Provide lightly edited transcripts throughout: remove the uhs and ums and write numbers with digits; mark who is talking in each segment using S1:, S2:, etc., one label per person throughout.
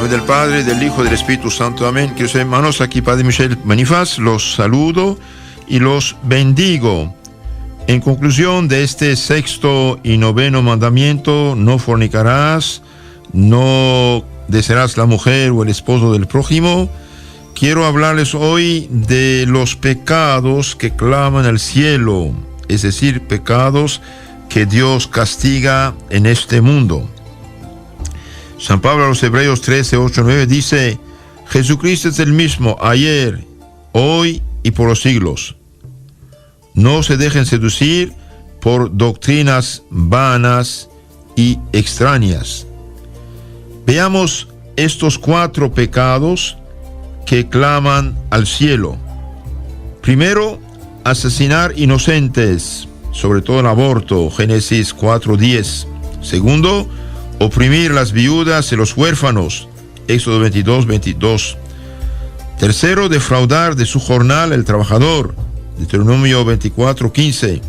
S1: nombre del Padre, del Hijo y del Espíritu Santo. Amén. Queridos hermanos, aquí Padre Michel Manifaz, los saludo y los bendigo. En conclusión de este sexto y noveno mandamiento, no fornicarás, no desearás la mujer o el esposo del prójimo, quiero hablarles hoy de los pecados que claman al cielo, es decir, pecados que Dios castiga en este mundo. San Pablo a los Hebreos 13, 8, 9 dice: Jesucristo es el mismo ayer, hoy y por los siglos. No se dejen seducir por doctrinas vanas y extrañas. Veamos estos 4 pecados que claman al cielo. Primero, asesinar inocentes, sobre todo el aborto, Génesis 4:10. Segundo, oprimir las viudas y los huérfanos, Éxodo 22:22. Tercero, defraudar de su jornal el trabajador, Deuteronomio 24:15.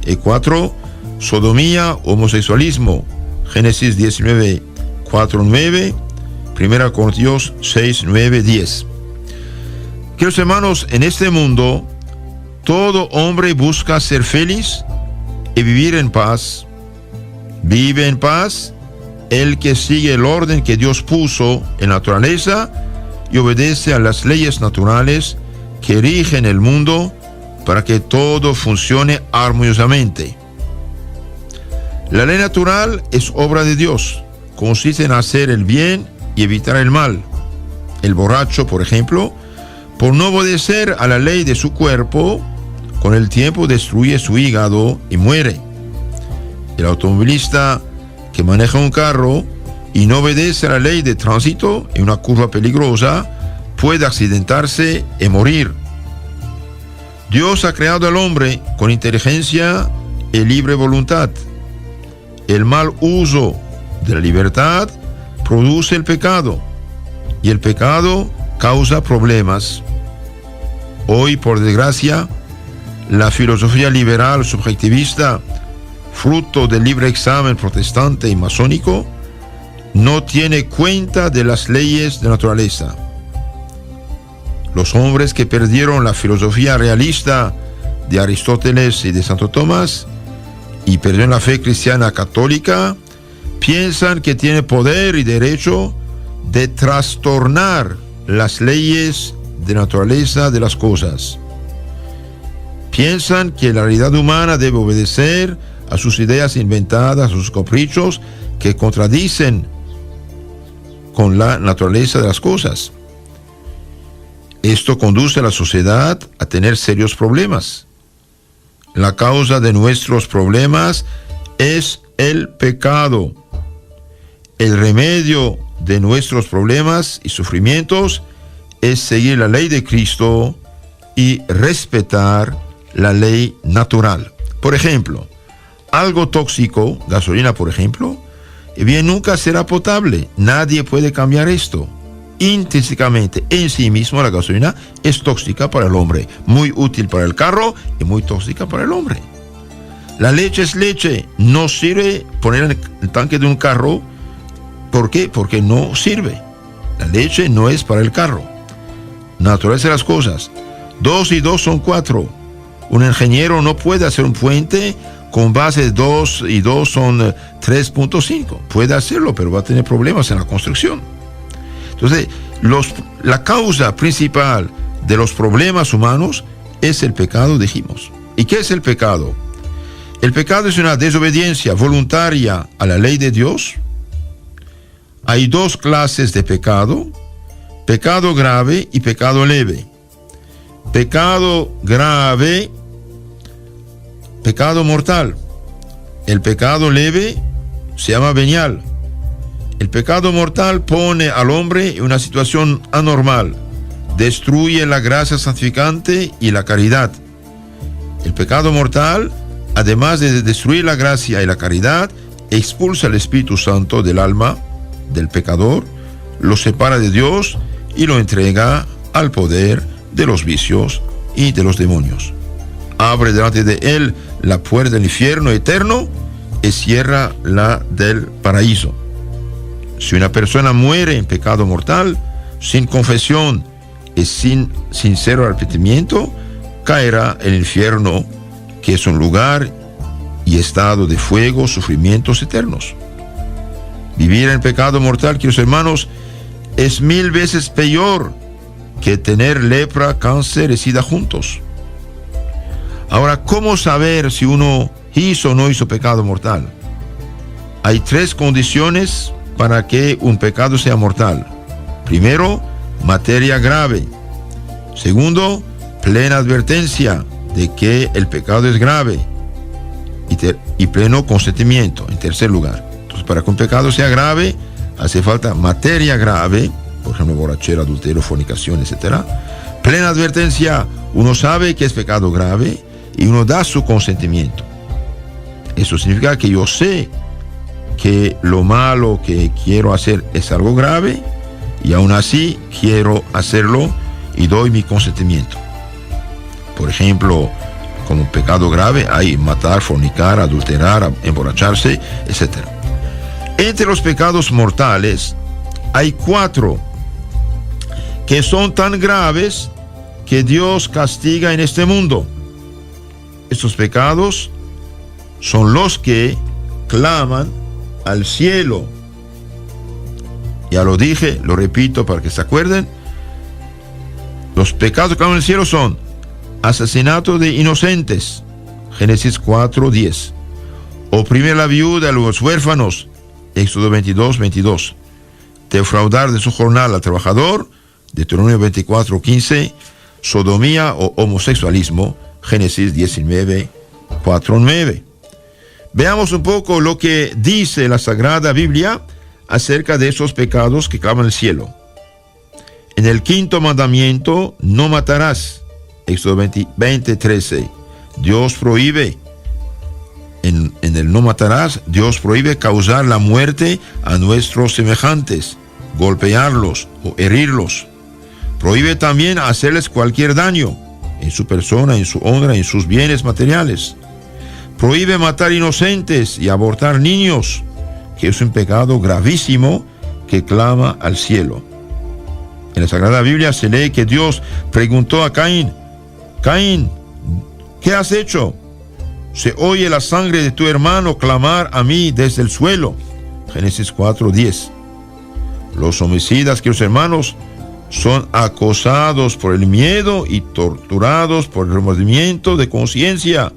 S1: Y 4, sodomía, homosexualismo, Génesis 19:4-9, 1 Corintios 6:9-10. Queridos hermanos, en este mundo, todo hombre busca ser feliz y vivir en paz. Vive en paz el que sigue el orden que Dios puso en la naturaleza y obedece a las leyes naturales que rigen el mundo para que todo funcione armoniosamente. La ley natural es obra de Dios, consiste en hacer el bien y evitar el mal. El borracho, por ejemplo, por no obedecer a la ley de su cuerpo, con el tiempo destruye su hígado y muere. El automovilista que maneja un carro y no obedece a la ley de tránsito en una curva peligrosa puede accidentarse y morir. Dios ha creado al hombre con inteligencia y libre voluntad. El mal uso de la libertad produce el pecado y el pecado causa problemas. Hoy, por desgracia, la filosofía liberal subjetivista, fruto del libre examen protestante y masónico, no tiene cuenta de las leyes de naturaleza. Los hombres que perdieron la filosofía realista de Aristóteles y de Santo Tomás y perdieron la fe cristiana católica, piensan que tienen poder y derecho de trastornar las leyes de naturaleza de las cosas. Piensan que la realidad humana debe obedecer a sus ideas inventadas, a sus caprichos que contradicen con la naturaleza de las cosas. Esto conduce a la sociedad a tener serios problemas. La causa de nuestros problemas es el pecado. El remedio de nuestros problemas y sufrimientos es seguir la ley de Cristo y respetar la ley natural. Por ejemplo, algo tóxico, gasolina por ejemplo, bien nunca será potable. Nadie puede cambiar esto. Intrínsecamente en sí mismo la gasolina es tóxica para el hombre, muy útil para el carro y muy tóxica para el hombre. La leche es leche, no sirve poner en el tanque de un carro. ¿Por qué? Porque no sirve. La leche no es para el carro. Naturaleza de las cosas. 2 y 2 son 4. Un ingeniero no puede hacer un puente con base de 2 y 2 son 3.5. Puede hacerlo, pero va a tener problemas en la construcción. Entonces, la causa principal de los problemas humanos es el pecado, dijimos. ¿Y qué es el pecado? El pecado es una desobediencia voluntaria a la ley de Dios. Hay 2 clases de pecado: pecado grave y pecado leve. Pecado grave, pecado mortal. El pecado leve se llama venial. El pecado mortal pone al hombre en una situación anormal, destruye la gracia santificante y la caridad. El pecado mortal, además de destruir la gracia y la caridad, expulsa el Espíritu Santo del alma del pecador, lo separa de Dios y lo entrega al poder de los vicios y de los demonios. Abre delante de él la puerta del infierno eterno y cierra la del paraíso. Si una persona muere en pecado mortal, sin confesión y sin sincero arrepentimiento, caerá en el infierno, que es un lugar y estado de fuego, sufrimientos eternos. Vivir en pecado mortal, queridos hermanos, es 1000 veces peor que tener lepra, cáncer y sida juntos. Ahora, ¿cómo saber si uno hizo o no hizo pecado mortal? Hay 3 condiciones para que un pecado sea mortal. Primero, materia grave. Segundo, plena advertencia de que el pecado es grave. Y pleno consentimiento, en tercer lugar. Entonces, para que un pecado sea grave, hace falta materia grave, por ejemplo, borrachera, adulterio, fornicación, etc. Plena advertencia, uno sabe que es pecado grave y uno da su consentimiento. Eso significa que yo sé que lo malo que quiero hacer es algo grave y aún así quiero hacerlo y doy mi consentimiento. Por ejemplo, como pecado grave hay matar, fornicar, adulterar, emborracharse, etc. Entre los pecados mortales hay 4 que son tan graves que Dios castiga en este mundo. Estos pecados son los que claman al cielo. Ya lo dije, lo repito para que se acuerden. Los pecados que claman al cielo son asesinato de inocentes, Génesis 4:10. Oprimir a la viuda, a los huérfanos, Éxodo 22:22. Defraudar de su jornal al trabajador, Deuteronomio 24:15. Sodomía o homosexualismo, Génesis 19:4-9. Veamos un poco lo que dice la Sagrada Biblia acerca de esos pecados que claman al cielo. En el 5º mandamiento, no matarás, Éxodo 20:13. Dios prohíbe, en el no matarás, Dios prohíbe causar la muerte a nuestros semejantes, golpearlos o herirlos. Prohíbe también hacerles cualquier daño en su persona, en su honra, en sus bienes materiales. Prohíbe matar inocentes y abortar niños, que es un pecado gravísimo que clama al cielo. En la Sagrada Biblia se lee que Dios preguntó a Caín: Caín, ¿qué has hecho? Se oye la sangre de tu hermano clamar a mí desde el suelo. Génesis 4:10. Los homicidas, queridos hermanos, son acosados por el miedo y torturados por el remordimiento de conciencia,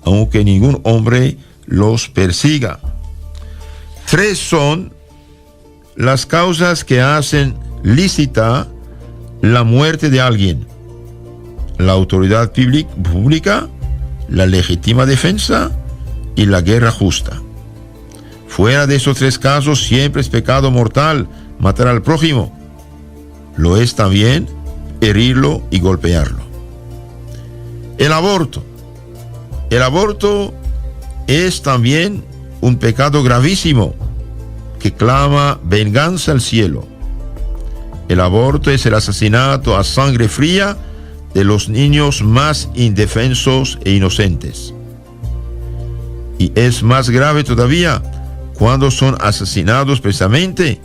S1: aunque ningún hombre los persiga. 3 son las causas que hacen lícita la muerte de alguien: la autoridad pública, la legítima defensa y la guerra justa. Fuera de esos 3 casos, siempre es pecado mortal matar al prójimo. Lo es también herirlo y golpearlo. El aborto. El aborto es también un pecado gravísimo que clama venganza al cielo. El aborto es el asesinato a sangre fría de los niños más indefensos e inocentes. Y es más grave todavía cuando son asesinados precisamente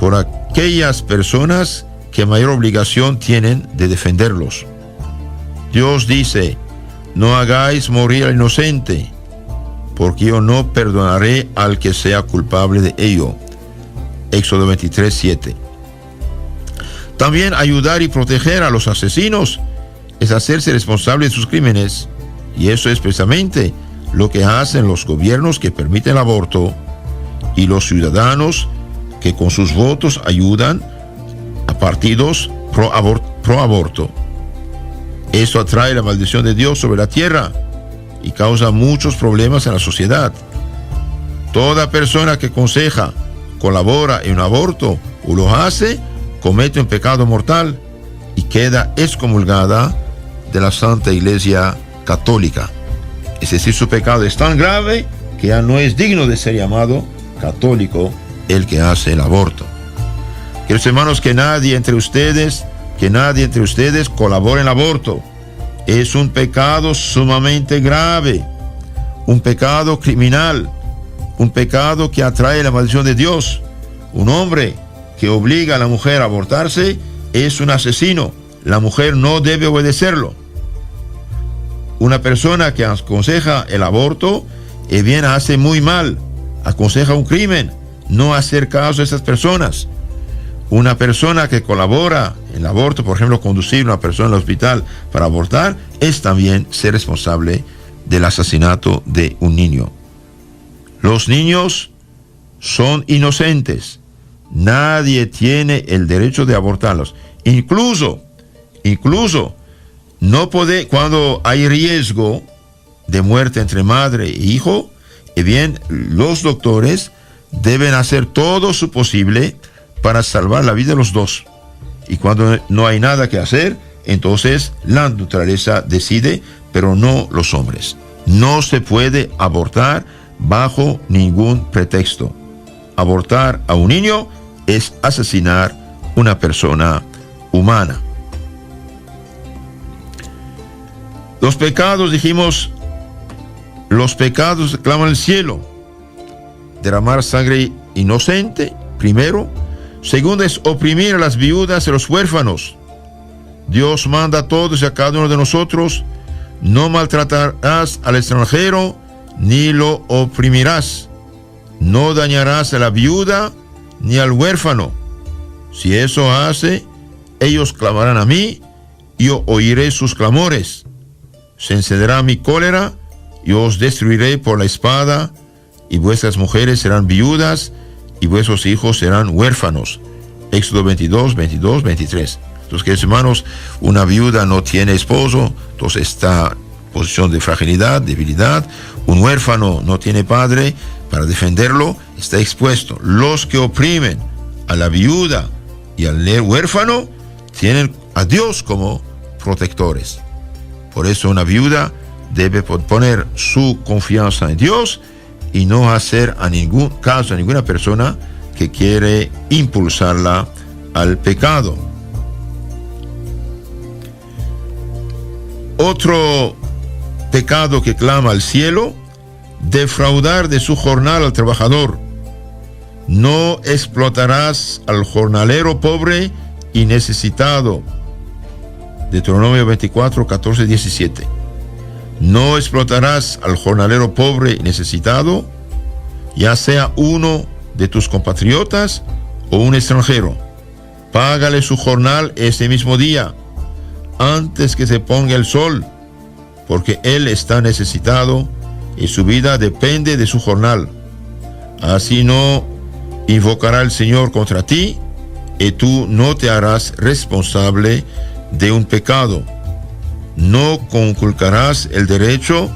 S1: por aquellas personas que mayor obligación tienen de defenderlos. Dios dice: no hagáis morir al inocente, porque yo no perdonaré al que sea culpable de ello. Éxodo 23:7. También ayudar y proteger a los asesinos es hacerse responsable de sus crímenes, y eso es precisamente lo que hacen los gobiernos que permiten el aborto y los ciudadanos que con sus votos ayudan a partidos pro aborto. Esto atrae la maldición de Dios sobre la tierra y causa muchos problemas en la sociedad. Toda persona que aconseja, colabora en un aborto o lo hace, comete un pecado mortal y queda excomulgada de la Santa Iglesia Católica. Es decir, su pecado es tan grave que ya no es digno de ser llamado católico el que hace el aborto. Queridos hermanos, que nadie entre ustedes colabore en el aborto. Es un pecado sumamente grave, un pecado criminal, un pecado que atrae la maldición de Dios. Un hombre que obliga a la mujer a abortarse es un asesino. La mujer no debe obedecerlo. Una persona que aconseja el aborto, bien hace muy mal, aconseja un crimen. No hacer caso a esas personas. Una persona que colabora en el aborto, por ejemplo, conducir a una persona al hospital para abortar, es también ser responsable del asesinato de un niño. Los niños son inocentes. Nadie tiene el derecho de abortarlos. Incluso, no puede, cuando hay riesgo de muerte entre madre e hijo, bien, los doctores deben hacer todo su posible para salvar la vida de los dos. Y cuando no hay nada que hacer, entonces la naturaleza decide, pero no los hombres. No se puede abortar bajo ningún pretexto. Abortar a un niño es asesinar una persona humana. Los pecados, dijimos, los pecados claman el cielo. Derramar sangre inocente, primero. Segundo es oprimir a las viudas y a los huérfanos. Dios manda a todos y a cada uno de nosotros: no maltratarás al extranjero, ni lo oprimirás. No dañarás a la viuda, ni al huérfano. Si eso hace, ellos clamarán a mí, y yo oiré sus clamores. Se encenderá mi cólera, y os destruiré por la espada, y vuestras mujeres serán viudas, y vuestros hijos serán huérfanos. Éxodo 22, 22, 23. Entonces, queridos hermanos, una viuda no tiene esposo, entonces está en posición de fragilidad, debilidad. Un huérfano no tiene padre para defenderlo, está expuesto. Los que oprimen a la viuda y al huérfano tienen a Dios como protectores. Por eso una viuda debe poner su confianza en Dios y no hacer a ningún caso a ninguna persona que quiere impulsarla al pecado. Otro pecado que clama al cielo: defraudar de su jornal al trabajador. No explotarás al jornalero pobre y necesitado. Deuteronomio 24, 14, 17. No explotarás al jornalero pobre y necesitado, ya sea uno de tus compatriotas o un extranjero. Págale su jornal ese mismo día, antes que se ponga el sol, porque él está necesitado y su vida depende de su jornal. Así no invocará el Señor contra ti, y tú no te harás responsable de un pecado. No conculcarás el derecho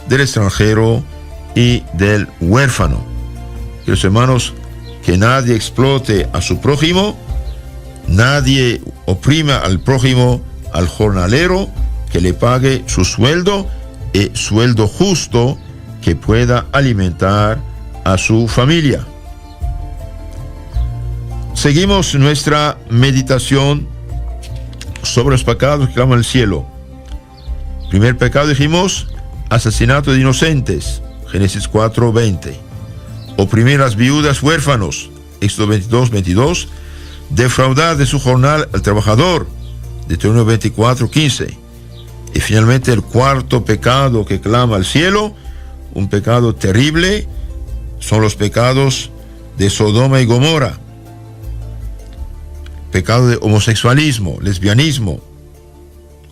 S1: del extranjero y del huérfano. Queridos hermanos, que nadie explote a su prójimo, nadie oprima al prójimo, al jornalero, que le pague su sueldo, y sueldo justo que pueda alimentar a su familia. Seguimos nuestra meditación sobre los pecados que claman al cielo. Primer pecado, dijimos, asesinato de inocentes, Génesis 4, 20. Oprimir a las viudas, huérfanos, Éxodo 22, 22. Defraudar de su jornal al trabajador, Deuteronomio 24, 15. Y finalmente el cuarto pecado que clama al cielo, un pecado terrible, son los pecados de Sodoma y Gomorra. Pecado de homosexualismo, lesbianismo.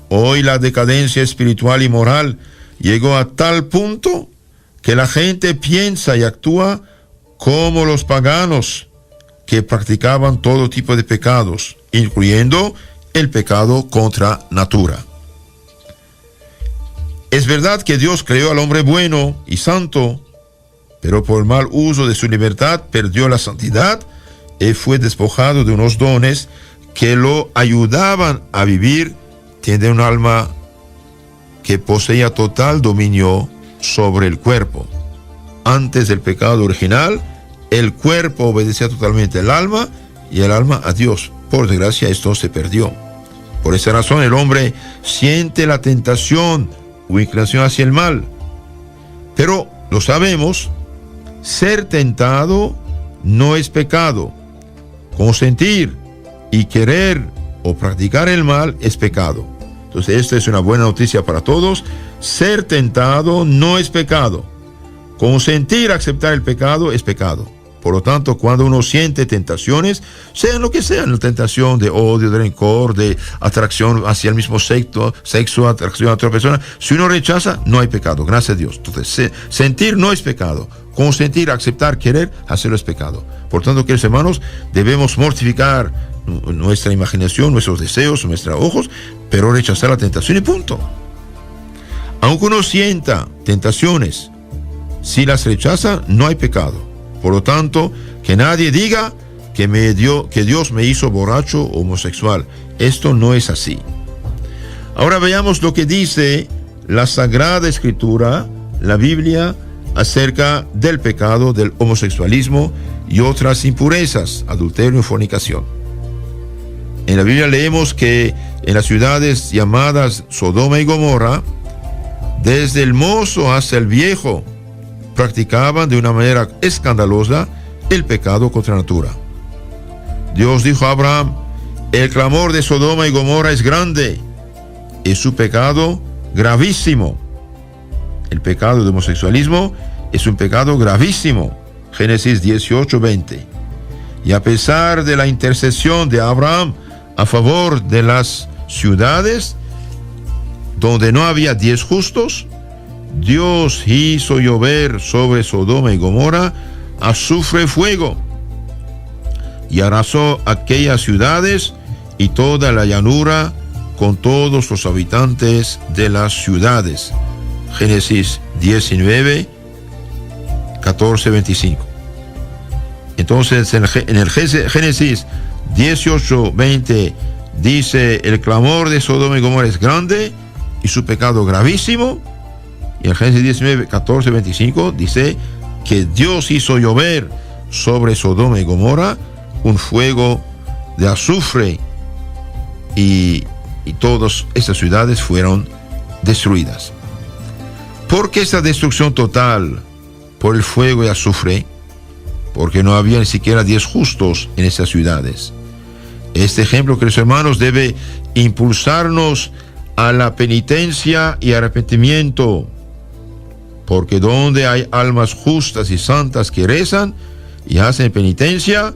S1: Hoy la decadencia espiritual y moral llegó a tal punto que la gente piensa y actúa como los paganos que practicaban todo tipo de pecados, incluyendo el pecado contra natura. Es verdad que Dios creó al hombre bueno y santo, pero por el mal uso de su libertad perdió la santidad y fue despojado de unos dones que lo ayudaban a vivir. Tiene un alma que poseía total dominio sobre el cuerpo. Antes del pecado original, el cuerpo obedecía totalmente al alma y el alma a Dios. Por desgracia, esto se perdió. Por esa razón, el hombre siente la tentación o inclinación hacia el mal. Pero, lo sabemos, ser tentado no es pecado. Consentir y querer o practicar el mal es pecado. Entonces, esta es una buena noticia para todos. Ser tentado no es pecado. Consentir aceptar el pecado es pecado. Por lo tanto, cuando uno siente tentaciones, sean lo que sean, la tentación de odio, de rencor, de atracción hacia el mismo sexo, atracción a otra persona, si uno rechaza, no hay pecado, gracias a Dios. Entonces, sentir no es pecado. Consentir, aceptar, querer, hacerlo es pecado. Por tanto, queridos hermanos, debemos mortificar nuestra imaginación, nuestros deseos, nuestros ojos, pero rechazar la tentación y punto. Aunque uno sienta tentaciones, si las rechaza, no hay pecado. Por lo tanto, que nadie diga que Dios me hizo borracho o homosexual. Esto no es así. Ahora veamos lo que dice la Sagrada Escritura, la Biblia, acerca del pecado del homosexualismo y otras impurezas, adulterio y fornicación. En la Biblia leemos que en las ciudades llamadas Sodoma y Gomorra, desde el mozo hasta el viejo, practicaban de una manera escandalosa el pecado contra natura. Dios dijo a Abraham: el clamor de Sodoma y Gomorra es grande, es su pecado gravísimo. El pecado de homosexualismo es un pecado gravísimo. Génesis 18:20. Y a pesar de la intercesión de Abraham a favor de las ciudades donde no había 10 justos, Dios hizo llover sobre Sodoma y Gomorra azufre y fuego, y arrasó aquellas ciudades y toda la llanura con todos los habitantes de las ciudades. Génesis 19, 14, 25. Entonces, en el Génesis 18, 20, dice: el clamor de Sodoma y Gomorra es grande y su pecado gravísimo. Y en Génesis 19, 14, 25 dice que Dios hizo llover sobre Sodoma y Gomorra un fuego de azufre y todas estas ciudades fueron destruidas. ¿Por qué esta destrucción total por el fuego y azufre? Porque no había ni siquiera 10 justos en esas ciudades. Este ejemplo, queridos hermanos, debe impulsarnos a la penitencia y arrepentimiento, porque donde hay almas justas y santas que rezan y hacen penitencia,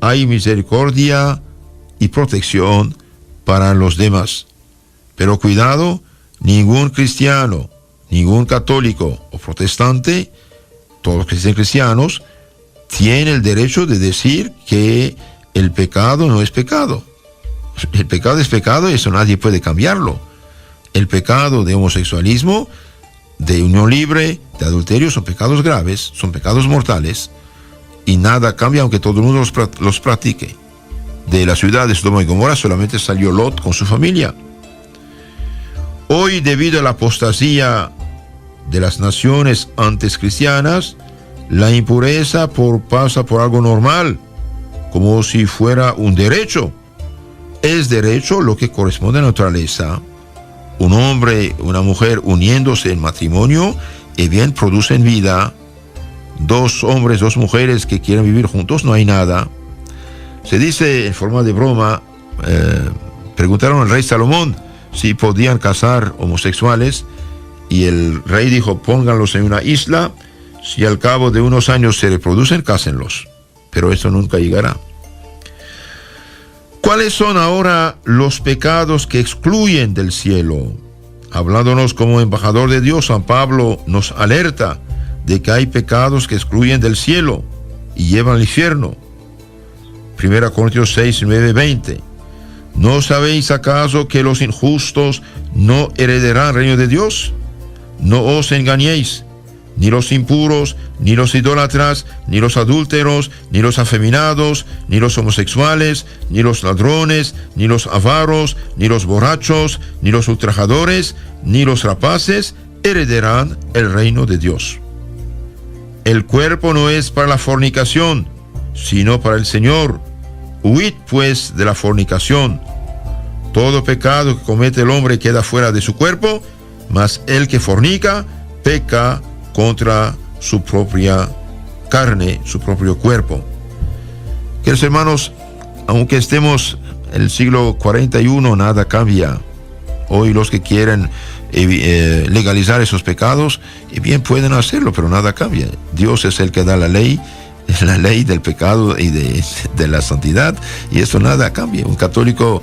S1: hay misericordia y protección para los demás. Pero cuidado, ningún cristiano, ningún católico o protestante, todos los que sean cristianos, tiene el derecho de decir que el pecado no es pecado. El pecado es pecado y eso nadie puede cambiarlo. El pecado de homosexualismo, de unión libre, de adulterio, son pecados graves, son pecados mortales, y nada cambia aunque todo el mundo los practique. De la ciudad de Sodoma y Gomorra solamente salió Lot con su familia. Hoy, debido a la apostasía de las naciones antes cristianas, la impureza pasa por algo normal, como si fuera un derecho. Es derecho lo que corresponde a la naturaleza. Un hombre, una mujer uniéndose en matrimonio, y bien producen vida. 2 hombres, 2 mujeres que quieren vivir juntos, no hay nada. Se dice en forma de broma, preguntaron al rey Salomón si podían casar homosexuales, y el rey dijo: pónganlos en una isla, si al cabo de unos años se reproducen, cásenlos. Pero esto nunca llegará. ¿Cuáles son ahora los pecados que excluyen del cielo? Hablándonos como embajador de Dios, San Pablo nos alerta de que hay pecados que excluyen del cielo y llevan al infierno. 1 Corintios 6, 9, 20. ¿No sabéis acaso que los injustos no heredarán el reino de Dios? No os engañéis. Ni los impuros, ni los idólatras, ni los adúlteros, ni los afeminados, ni los homosexuales, ni los ladrones, ni los avaros, ni los borrachos, ni los ultrajadores, ni los rapaces heredarán el reino de Dios. El cuerpo no es para la fornicación, sino para el Señor. Huid pues de la fornicación. Todo pecado que comete el hombre queda fuera de su cuerpo, mas el que fornica peca contra su propia carne, su propio cuerpo. Queridos hermanos, aunque estemos en el siglo 41, nada cambia. Hoy los que quieren legalizar esos pecados, bien pueden hacerlo, pero nada cambia. Dios es el que da la ley del pecado y de la santidad, y eso nada cambia. Un católico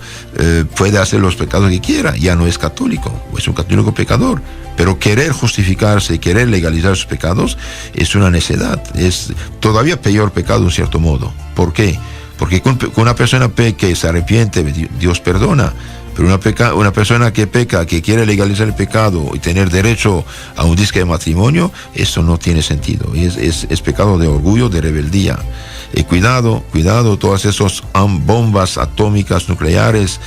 S1: puede hacer los pecados que quiera, ya no es católico, es un católico pecador, pero querer justificarse y querer legalizar sus pecados es una necedad, es todavía peor pecado en cierto modo. ¿Por qué? Porque con una persona peque, se arrepiente, Dios perdona. Pero una persona que peca, que quiere legalizar el pecado y tener derecho a un disque de matrimonio, eso no tiene sentido. Es pecado de orgullo, de rebeldía. Cuidado, todas esas bombas atómicas nucleares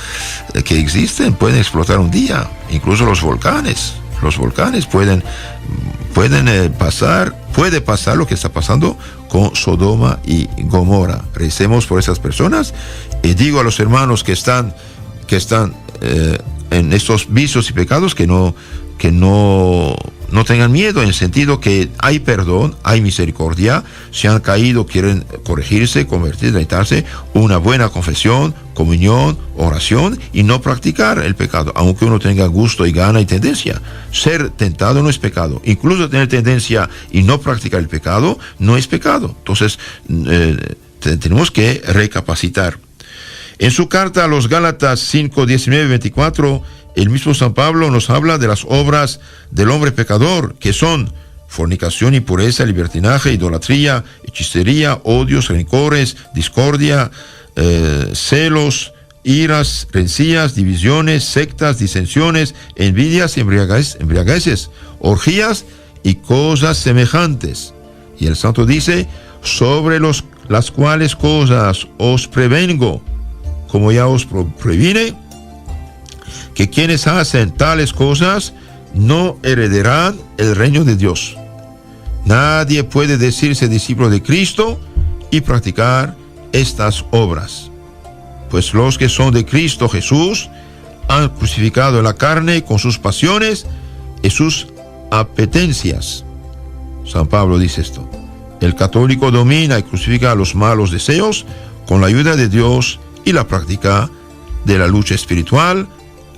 S1: que existen pueden explotar un día. Incluso los volcanes puede pasar lo que está pasando con Sodoma y Gomorra. Recemos por esas personas, y digo a los hermanos que están en estos vicios y pecados que no tengan miedo, en el sentido que hay perdón, hay misericordia. Si han caído, quieren corregirse, convertirse, necesitarse una buena confesión, comunión, oración, y no practicar el pecado, aunque uno tenga gusto y gana y tendencia. Ser tentado no es pecado. Incluso tener tendencia y no practicar el pecado no es pecado. Entonces tenemos que recapacitar. En su carta a los Gálatas 5, 19 y 24, el mismo San Pablo nos habla de las obras del hombre pecador, que son fornicación, impureza, libertinaje, idolatría, hechicería, odios, rencores, discordia, celos, iras, rencillas, divisiones, sectas, disensiones, envidias, embriagueces, orgías y cosas semejantes. Y el santo dice: sobre las cuales cosas os prevengo, como ya os previne, que quienes hacen tales cosas no heredarán el reino de Dios. Nadie puede decirse discípulo de Cristo y practicar estas obras, pues los que son de Cristo Jesús han crucificado la carne con sus pasiones y sus apetencias. San Pablo dice esto: el católico domina y crucifica los malos deseos con la ayuda de Dios y la práctica de la lucha espiritual,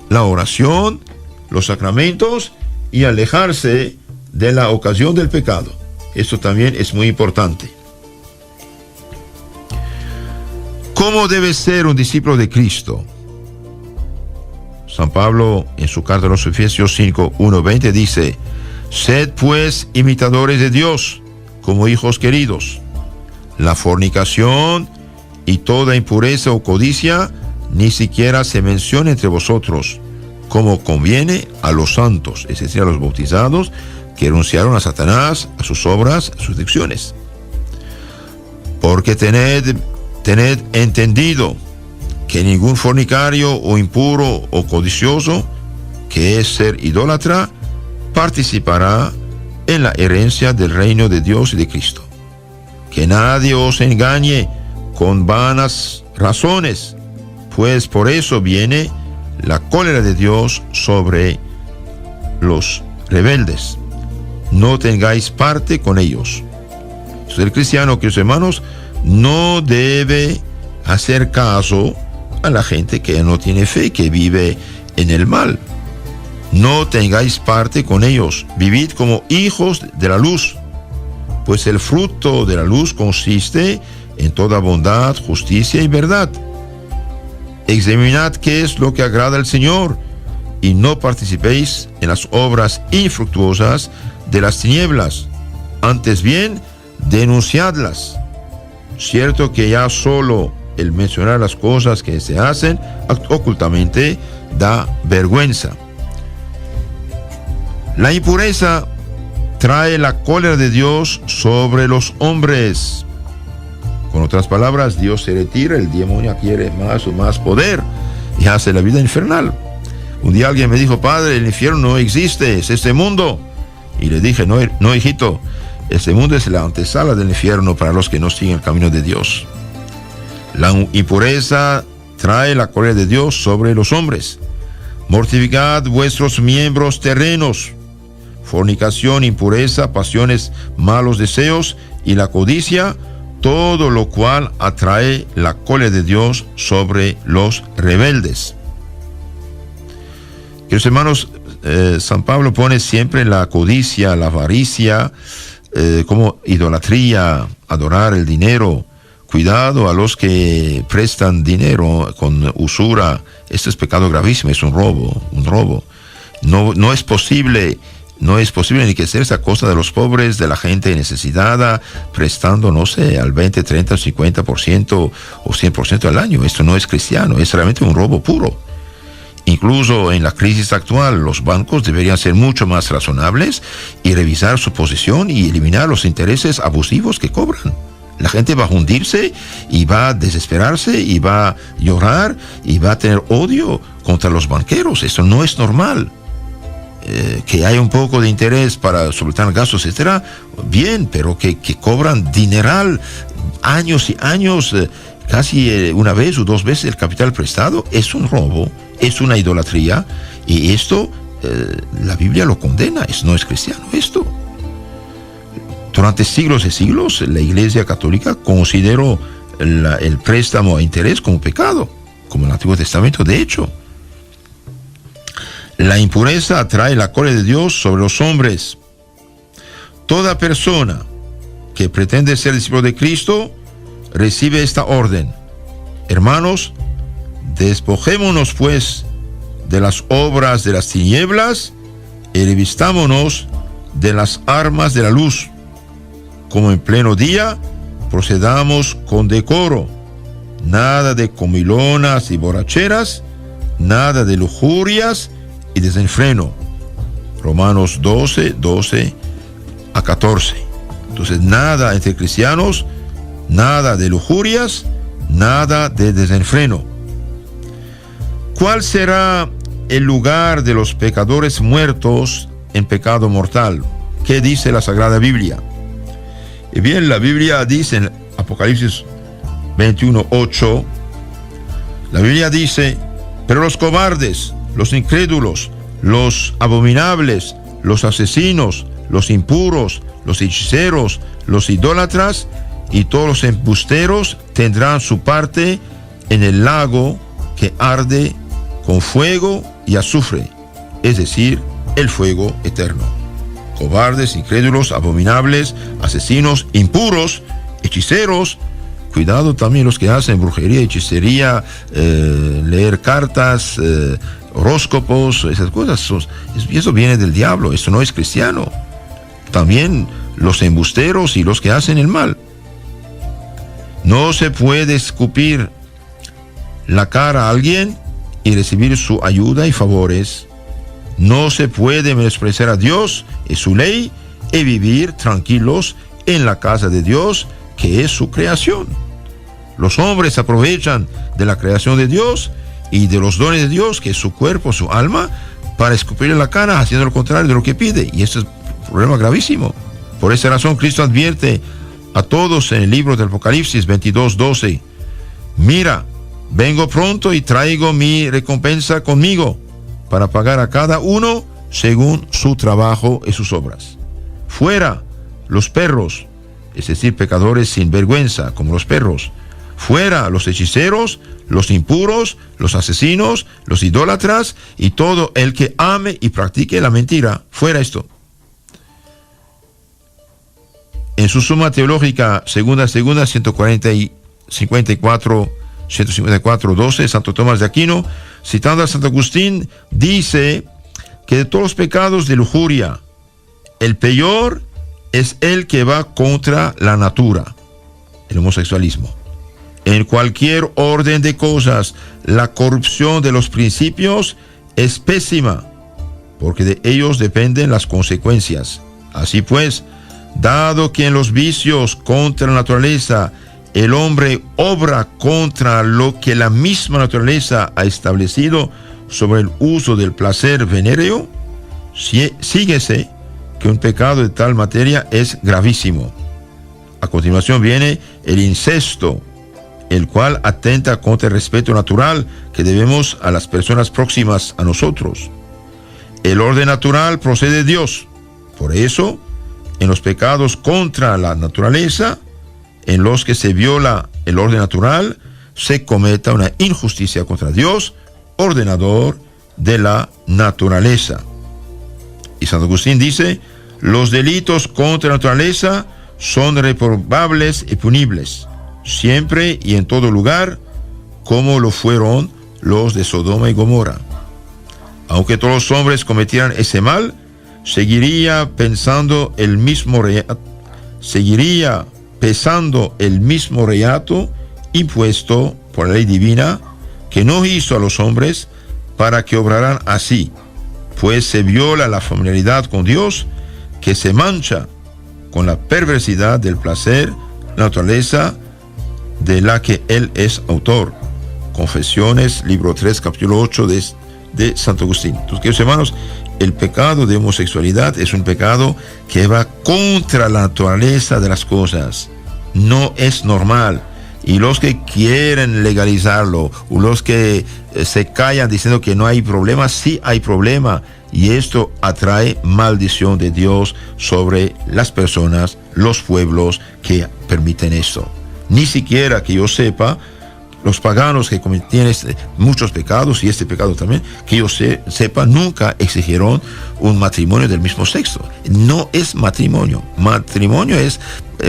S1: la oración, los sacramentos, y alejarse de la ocasión del pecado. Esto también es muy importante. ¿Cómo debe ser un discípulo de Cristo? San Pablo, en su carta a los Efesios 5, 1, 20, dice: sed pues imitadores de Dios como hijos queridos. La fornicación y toda impureza o codicia ni siquiera se menciona entre vosotros, como conviene a los santos, es decir, a los bautizados, que renunciaron a Satanás, a sus obras, a sus dicciones. Porque tened entendido que ningún fornicario o impuro o codicioso, que es ser idólatra, participará en la herencia del reino de Dios y de Cristo. Que nadie os engañe con vanas razones, pues por eso viene la cólera de Dios sobre los rebeldes. No tengáis parte con ellos. El cristiano, queridos hermanos, no debe hacer caso a la gente que no tiene fe, que vive en el mal. No tengáis parte con ellos. Vivid como hijos de la luz, pues el fruto de la luz consiste en toda bondad, justicia y verdad. Examinad qué es lo que agrada al Señor, y no participéis en las obras infructuosas de las tinieblas. Antes bien, denunciadlas. Cierto que ya solo el mencionar las cosas que se hacen ocultamente da vergüenza. La impureza trae la cólera de Dios sobre los hombres. Con otras palabras, Dios se retira, el demonio adquiere más o más poder y hace la vida infernal. Un día alguien me dijo: padre, el infierno no existe, es este mundo. Y le dije: no, hijito, este mundo es la antesala del infierno para los que no siguen el camino de Dios. La impureza trae la cólera de Dios sobre los hombres. Mortificad vuestros miembros terrenos: fornicación, impureza, pasiones, malos deseos y la codicia, todo lo cual atrae la cólera de Dios sobre los rebeldes. Queridos hermanos, San Pablo pone siempre la codicia, la avaricia, como idolatría, adorar el dinero. Cuidado a los que prestan dinero con usura. Este es pecado gravísimo, es un robo. No es posible enriquecerse a costa de los pobres, de la gente necesitada, prestando, no sé, al 20, 30, 50% o 100% al año. Esto no es cristiano, es realmente un robo puro. Incluso en la crisis actual, los bancos deberían ser mucho más razonables y revisar su posición y eliminar los intereses abusivos que cobran. La gente va a hundirse y va a desesperarse y va a llorar y va a tener odio contra los banqueros. Eso no es normal. Que haya un poco de interés para solventar gastos, etcétera, bien, pero que cobran dineral años y años, casi una vez o dos veces el capital prestado, es un robo, es una idolatría, y esto la Biblia lo condena. No es cristiano esto. Durante siglos y siglos, la Iglesia Católica consideró el préstamo a interés como pecado, como en el Antiguo Testamento, de hecho. La impureza atrae la cólera de Dios sobre los hombres. Toda persona que pretende ser discípulo de Cristo recibe esta orden: hermanos, despojémonos pues de las obras de las tinieblas y revistámonos de las armas de la luz. Como en pleno día, procedamos con decoro, nada de comilonas y borracheras, nada de lujurias y desenfreno. Romanos 12 a 14. Entonces, nada entre cristianos, nada de lujurias, nada de desenfreno. ¿Cuál será el lugar de los pecadores muertos en pecado mortal? ¿Qué dice la Sagrada Biblia? Y bien, la Biblia dice en Apocalipsis 21:8, la Biblia dice: pero los cobardes, los incrédulos, los abominables, los asesinos, los impuros, los hechiceros, los idólatras y todos los embusteros tendrán su parte en el lago que arde con fuego y azufre, es decir, el fuego eterno. Cobardes, incrédulos, abominables, asesinos, impuros, hechiceros. Cuidado también los que hacen brujería, hechicería, leer cartas, horóscopos, esas cosas. Eso viene del diablo, eso no es cristiano. También los embusteros y los que hacen el mal. No se puede escupir la cara a alguien y recibir su ayuda y favores. No se puede menospreciar a Dios y su ley y vivir tranquilos en la casa de Dios, que es su creación. Los hombres aprovechan de la creación de Dios y de los dones de Dios, que es su cuerpo, su alma, para escupirle la cara, haciendo lo contrario de lo que pide. Y esto es un problema gravísimo. Por esa razón, Cristo advierte a todos en el libro del Apocalipsis 22:12: mira, vengo pronto y traigo mi recompensa conmigo, para pagar a cada uno según su trabajo y sus obras. Fuera los perros, es decir, pecadores sin vergüenza, como los perros. Fuera los hechiceros, los impuros, los asesinos, los idólatras y todo el que ame y practique la mentira. Fuera esto. En su suma teológica, segunda 154:12, Santo Tomás de Aquino, citando a Santo Agustín, dice que de todos los pecados de lujuria, el peor es el que va contra la natura, el homosexualismo. En cualquier orden de cosas, la corrupción de los principios es pésima, porque de ellos dependen las consecuencias. Así pues, dado que en los vicios contra la naturaleza el hombre obra contra lo que la misma naturaleza ha establecido sobre el uso del placer venéreo, síguese que un pecado de tal materia es gravísimo. A continuación viene el incesto, el cual atenta contra el respeto natural que debemos a las personas próximas a nosotros. El orden natural procede de Dios. Por eso, en los pecados contra la naturaleza, en los que se viola el orden natural, se cometa una injusticia contra Dios, ordenador de la naturaleza. Y Santo Agustín dice: los delitos contra la naturaleza son reprobables y punibles, siempre y en todo lugar, como lo fueron los de Sodoma y Gomorra. Aunque todos los hombres cometieran ese mal, seguiría pesando el mismo reato impuesto por la ley divina, que no hizo a los hombres para que obraran así, pues se viola la familiaridad con Dios, que se mancha con la perversidad del placer, la naturaleza de la que Él es autor. Confesiones, libro 3, capítulo 8 de Santo Agustín. Entonces, queridos hermanos, el pecado de homosexualidad es un pecado que va contra la naturaleza de las cosas. No es normal. Y los que quieren legalizarlo, o los que se callan diciendo que no hay problema, sí hay problema. Y esto atrae maldición de Dios sobre las personas, los pueblos que permiten esto. Ni siquiera que yo sepa, los paganos que cometían muchos pecados, y este pecado también, que yo sepa, nunca exigieron un matrimonio del mismo sexo. No es matrimonio. Matrimonio es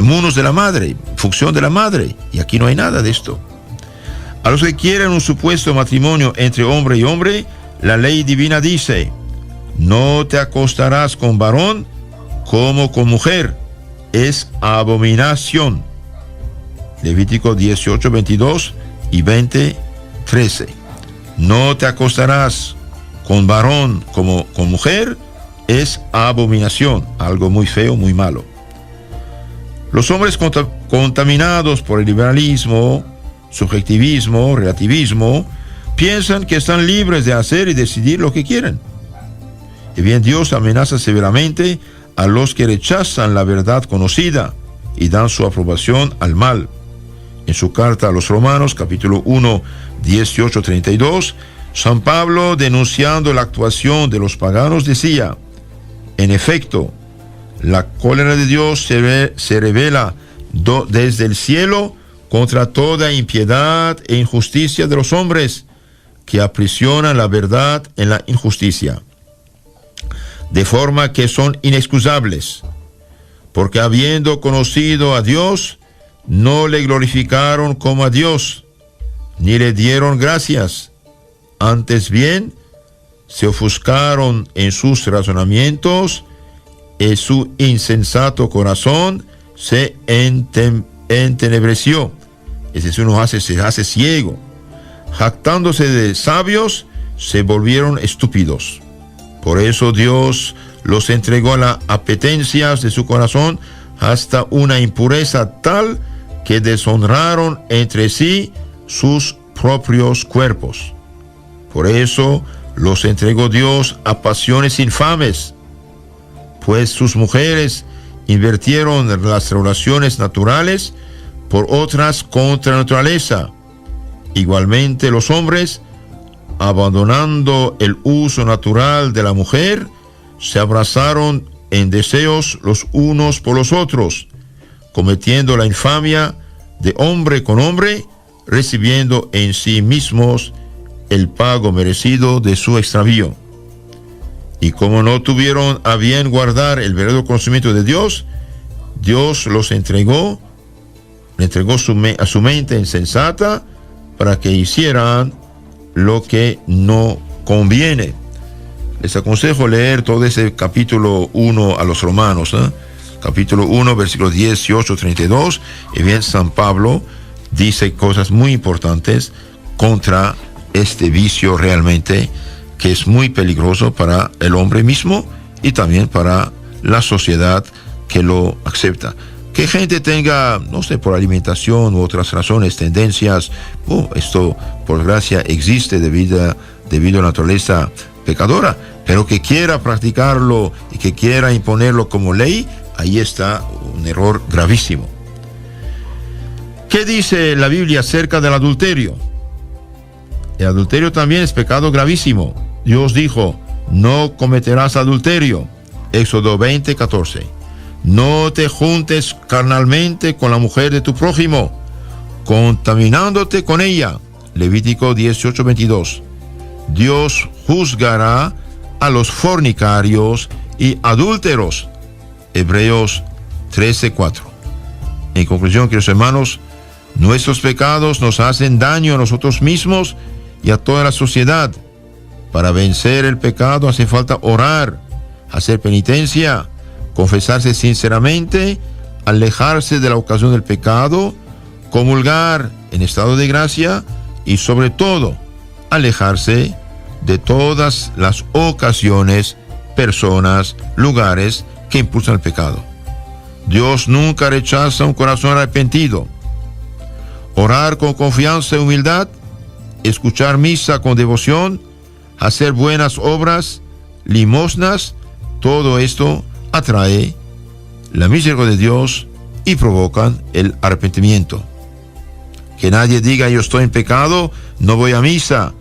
S1: munus de la madre, función de la madre, y aquí no hay nada de esto. A los que quieren un supuesto matrimonio entre hombre y hombre, la ley divina dice: no te acostarás con varón como con mujer, es abominación. Levítico 18, 22 y 20, 13. No te acostarás con varón como con mujer, es abominación, algo muy feo, muy malo. Los hombres contaminados por el liberalismo, subjetivismo, relativismo, piensan que están libres de hacer y decidir lo que quieren. Y bien, Dios amenaza severamente a los que rechazan la verdad conocida y dan su aprobación al mal. En su carta a los Romanos, capítulo 1, 18, 32, San Pablo, denunciando la actuación de los paganos, decía: en efecto, la cólera de Dios se revela desde el cielo contra toda impiedad e injusticia de los hombres, que aprisionan la verdad en la injusticia, de forma que son inexcusables, porque habiendo conocido a Dios, no le glorificaron como a Dios, ni le dieron gracias. Antes bien, se ofuscaron en sus razonamientos, y su insensato corazón se entenebreció. Es decir, se hace ciego. Jactándose de sabios, se volvieron estúpidos. Por eso Dios los entregó a las apetencias de su corazón hasta una impureza tal que deshonraron entre sí sus propios cuerpos. Por eso los entregó Dios a pasiones infames, pues sus mujeres invirtieron las relaciones naturales por otras contra la naturaleza. Igualmente los hombres, abandonando el uso natural de la mujer, se abrazaron en deseos los unos por los otros, cometiendo la infamia de hombre con hombre, recibiendo en sí mismos el pago merecido de su extravío. Y como no tuvieron a bien guardar el verdadero conocimiento de Dios, Dios los entregó a su mente insensata para que hicieran lo que no conviene. Les aconsejo leer todo ese capítulo 1 a los Romanos, capítulo 1, versículos 18, 32, y bien San Pablo dice cosas muy importantes contra este vicio realmente, que es muy peligroso para el hombre mismo y también para la sociedad que lo acepta. Que gente tenga, no sé, por alimentación u otras razones, tendencias, esto por gracia existe debido a la naturaleza pecadora, pero que quiera practicarlo y que quiera imponerlo como ley, ahí está un error gravísimo. ¿Qué dice la Biblia acerca del adulterio? El adulterio también es pecado gravísimo. Dios dijo: no cometerás adulterio. Éxodo 20, 14. no te juntes carnalmente con la mujer de tu prójimo, contaminándote con ella. Levítico 18:22. Dios juzgará a los fornicarios y adúlteros. Hebreos 13:4. En conclusión, queridos hermanos, nuestros pecados nos hacen daño a nosotros mismos y a toda la sociedad. Para vencer el pecado hace falta orar, hacer penitencia, confesarse sinceramente, alejarse de la ocasión del pecado, comulgar en estado de gracia y sobre todo alejarse de todas las ocasiones, personas, lugares que impulsan el pecado. Dios nunca rechaza un corazón arrepentido. Orar con confianza y humildad, escuchar misa con devoción, hacer buenas obras, limosnas, todo esto atrae la misericordia de Dios y provocan el arrepentimiento. Que nadie diga yo estoy en pecado, no voy a misa.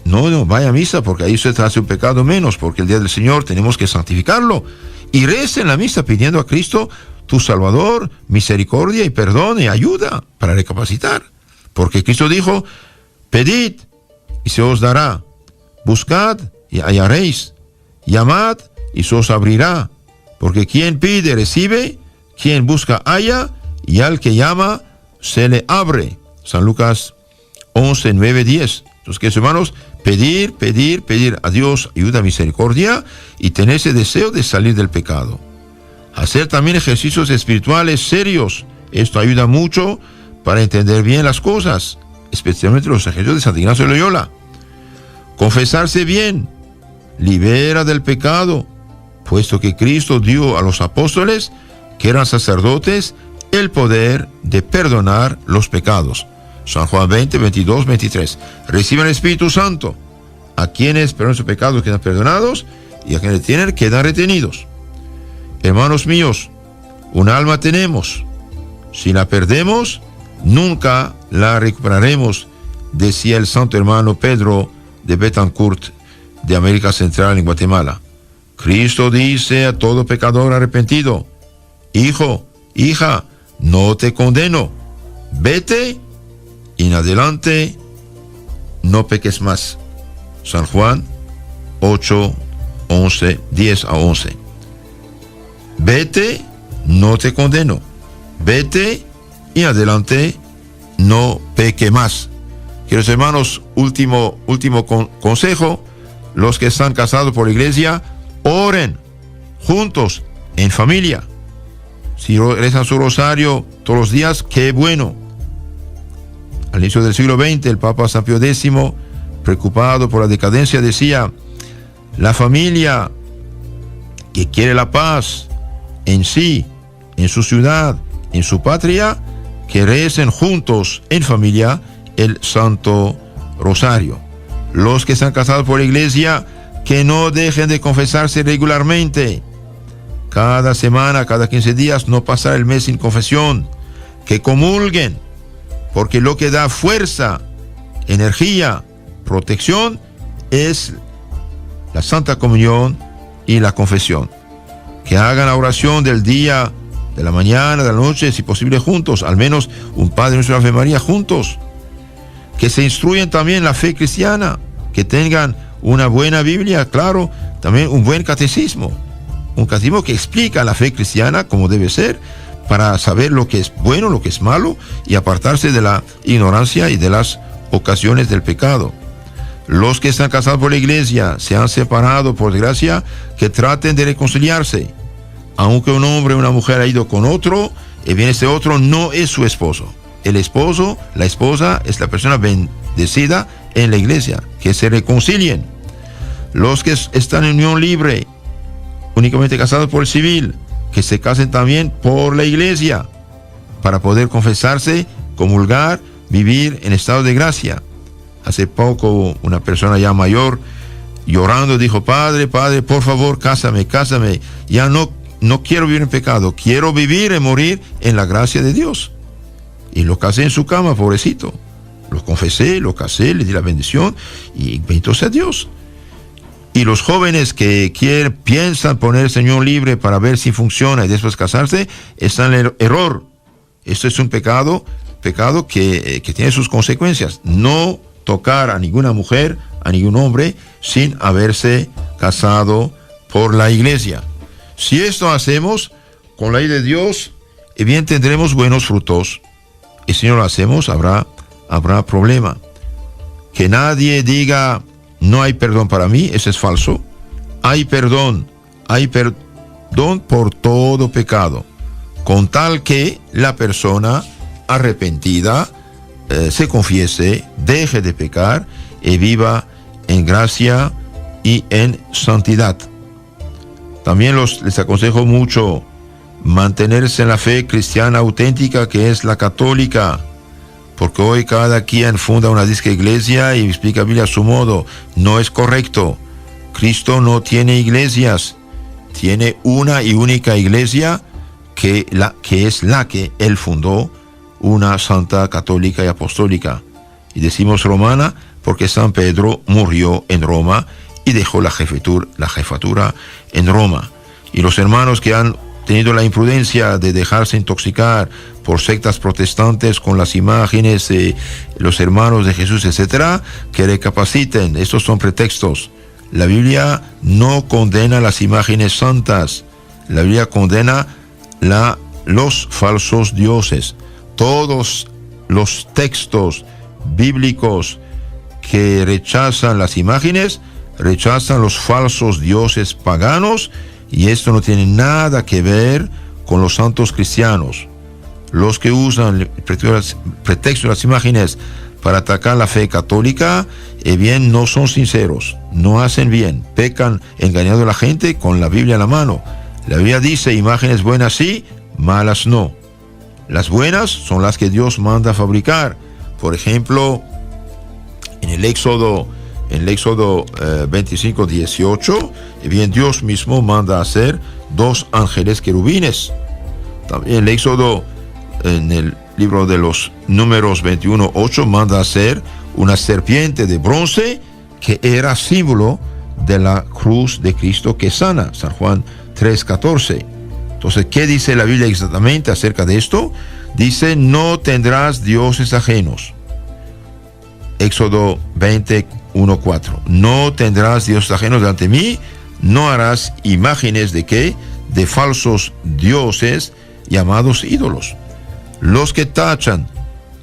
S1: No, vaya a misa, porque ahí se hace un pecado menos, porque el día del Señor tenemos que santificarlo. Y reza en la misa pidiendo a Cristo, tu Salvador, misericordia y perdón y ayuda para recapacitar. Porque Cristo dijo, pedid y se os dará, buscad y hallaréis, llamad y se os abrirá. Porque quien pide recibe, quien busca halla, y al que llama se le abre. San Lucas 11, 9, 10. Entonces, queridos hermanos, pedir a Dios ayuda, misericordia y tener ese deseo de salir del pecado. Hacer también ejercicios espirituales serios. Esto ayuda mucho para entender bien las cosas, especialmente los ejercicios de San Ignacio de Loyola. Confesarse bien libera del pecado, puesto que Cristo dio a los apóstoles, que eran sacerdotes, el poder de perdonar los pecados. San Juan 20, 22, 23. Reciban el Espíritu Santo. A quienes perdonan sus pecados quedan perdonados, y a quienes tienen quedan retenidos. Hermanos míos, un alma tenemos. Si la perdemos, nunca la recuperaremos, decía el santo hermano Pedro de Betancourt, de América Central en Guatemala. Cristo dice a todo pecador arrepentido, hijo, hija, no te condeno, vete y en adelante no peques más. San Juan 8, 11, 10 a 11. Vete, no te condeno, vete y adelante no peque más. Queridos hermanos, último consejo, los que están casados por la iglesia, oren juntos, en familia. Si rezan su rosario todos los días, qué bueno. Al inicio del siglo XX, el Papa San Pío X, preocupado por la decadencia, decía, la familia que quiere la paz en sí, en su ciudad, en su patria, que recen juntos en familia el Santo Rosario. Los que están casados por la iglesia, que no dejen de confesarse regularmente. Cada semana, cada 15 días, no pasar el mes sin confesión. Que comulguen, porque lo que da fuerza, energía, protección, es la Santa Comunión y la confesión. Que hagan la oración del día, de la mañana, de la noche, si posible juntos, al menos un Padre Nuestro, Ave María juntos. Que se instruyan también la fe cristiana, que tengan una buena Biblia, claro, también un buen catecismo. Un catecismo que explica la fe cristiana como debe ser, para saber lo que es bueno, lo que es malo, y apartarse de la ignorancia y de las ocasiones del pecado. Los que están casados por la iglesia, se han separado por desgracia, que traten de reconciliarse. Aunque un hombre o una mujer ha ido con otro, y bien este otro no es su esposo. El esposo, la esposa, es la persona bendecida en la iglesia. Que se reconcilien. Los que están en unión libre, únicamente casados por el civil, que se casen también por la iglesia, para poder confesarse, comulgar, vivir en estado de gracia. Hace poco una persona ya mayor, llorando, dijo, Padre, por favor, cásame, ya no quiero vivir en pecado, quiero vivir y morir en la gracia de Dios. Y lo casé en su cama, pobrecito. Lo confesé, lo casé, le di la bendición y bendito sea Dios. Y los jóvenes que piensan ponerse en unión libre para ver si funciona y después casarse, están en el error. Esto es un pecado que tiene sus consecuencias. No tocar a ninguna mujer, a ningún hombre, sin haberse casado por la iglesia. Si esto hacemos con la ley de Dios, bien tendremos buenos frutos. Y si no lo hacemos, habrá problema. Que nadie diga, no hay perdón para mí, eso es falso. Hay perdón por todo pecado, con tal que la persona arrepentida se confiese, deje de pecar y viva en gracia y en santidad. También les aconsejo mucho mantenerse en la fe cristiana auténtica, que es la católica, porque hoy cada quien funda una disque iglesia y explica la Biblia a su modo. No es correcto. Cristo no tiene iglesias, tiene una y única iglesia que es la que él fundó, una santa católica y apostólica. Y decimos romana porque San Pedro murió en Roma y dejó la jefatura en Roma. Y los hermanos que han tenido la imprudencia de dejarse intoxicar por sectas protestantes con las imágenes de los hermanos de Jesús, etcétera, que recapaciten. Estos son pretextos. La Biblia no condena las imágenes santas. La Biblia condena los falsos dioses. Todos los textos bíblicos que rechazan las imágenes, rechazan los falsos dioses paganos, y esto no tiene nada que ver con los santos cristianos. Los que usan el pretexto de las imágenes para atacar la fe católica, bien, no son sinceros, no hacen bien, pecan engañando a la gente con la Biblia en la mano. La Biblia dice, imágenes buenas sí, malas no. Las buenas son las que Dios manda a fabricar. Por ejemplo, en el Éxodo 25, 18, bien, Dios mismo manda a hacer 2 ángeles querubines. También el Éxodo, en el libro de los Números 21, 8, manda a hacer una serpiente de bronce que era símbolo de la cruz de Cristo que sana, San Juan 3, 14. Entonces, ¿qué dice la Biblia exactamente acerca de esto? Dice, no tendrás dioses ajenos. Éxodo 21, 4. No tendrás dioses ajenos delante de mí, no harás imágenes de ¿qué? De falsos dioses llamados ídolos. Los que tachan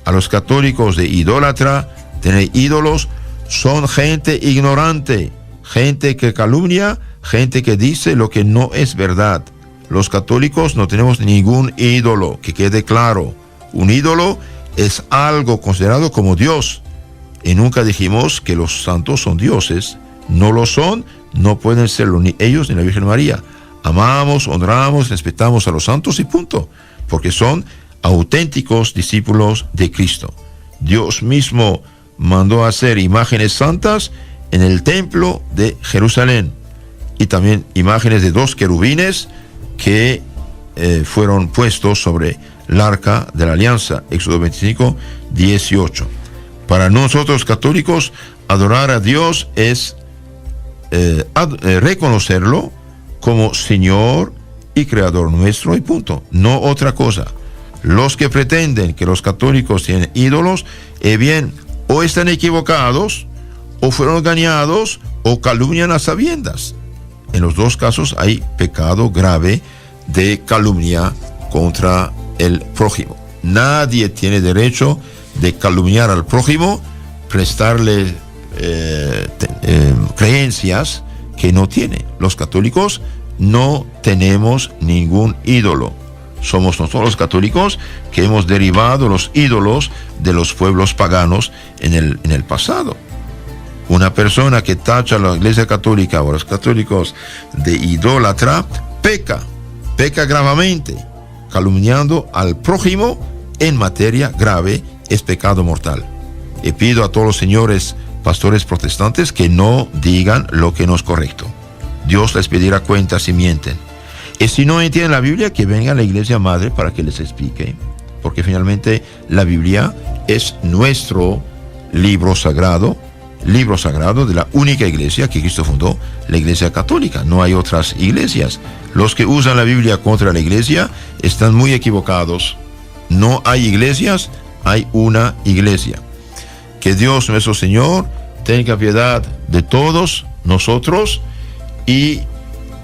S1: a los católicos de idólatra, tener ídolos, son gente ignorante, gente que calumnia, gente que dice lo que no es verdad. Los católicos no tenemos ningún ídolo, que quede claro. Un ídolo es algo considerado como Dios. Y nunca dijimos que los santos son dioses. No lo son, no pueden serlo ni ellos ni la Virgen María. Amamos, honramos, respetamos a los santos y punto. Porque son auténticos discípulos de Cristo. Dios mismo mandó hacer imágenes santas en el templo de Jerusalén. Y también imágenes de 2 querubines que fueron puestos sobre el arca de la alianza. Éxodo 25, 18. Para nosotros católicos, adorar a Dios es reconocerlo como Señor y Creador nuestro y punto. No otra cosa. Los que pretenden que los católicos tienen ídolos, bien, o están equivocados, o fueron engañados, o calumnian a sabiendas. En los 2 casos hay pecado grave de calumnia contra el prójimo. Nadie tiene derecho de calumniar al prójimo, prestarle creencias que no tiene. Los católicos no tenemos ningún ídolo. Somos nosotros los católicos que hemos derivado los ídolos de los pueblos paganos en el pasado. Una persona que tacha a la Iglesia Católica o a los católicos de idólatra, peca gravemente, calumniando al prójimo en materia grave, es pecado mortal. Y pido a todos los señores pastores protestantes que no digan lo que no es correcto. Dios les pedirá cuentas si mienten. Y si no entienden la Biblia, que venga a la Iglesia Madre para que les explique. Porque finalmente la Biblia es nuestro libro sagrado, libro sagrado de la única iglesia que Cristo fundó, la Iglesia Católica. No hay otras iglesias. Los que usan la Biblia contra la iglesia están muy equivocados. No hay iglesias, hay una iglesia. Que Dios nuestro Señor tenga piedad de todos nosotros y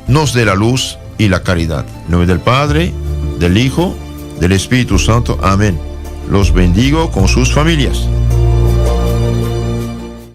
S1: nos dé la luz y la caridad. En nombre del Padre, del Hijo, del Espíritu Santo. Amén. Los bendigo con sus familias.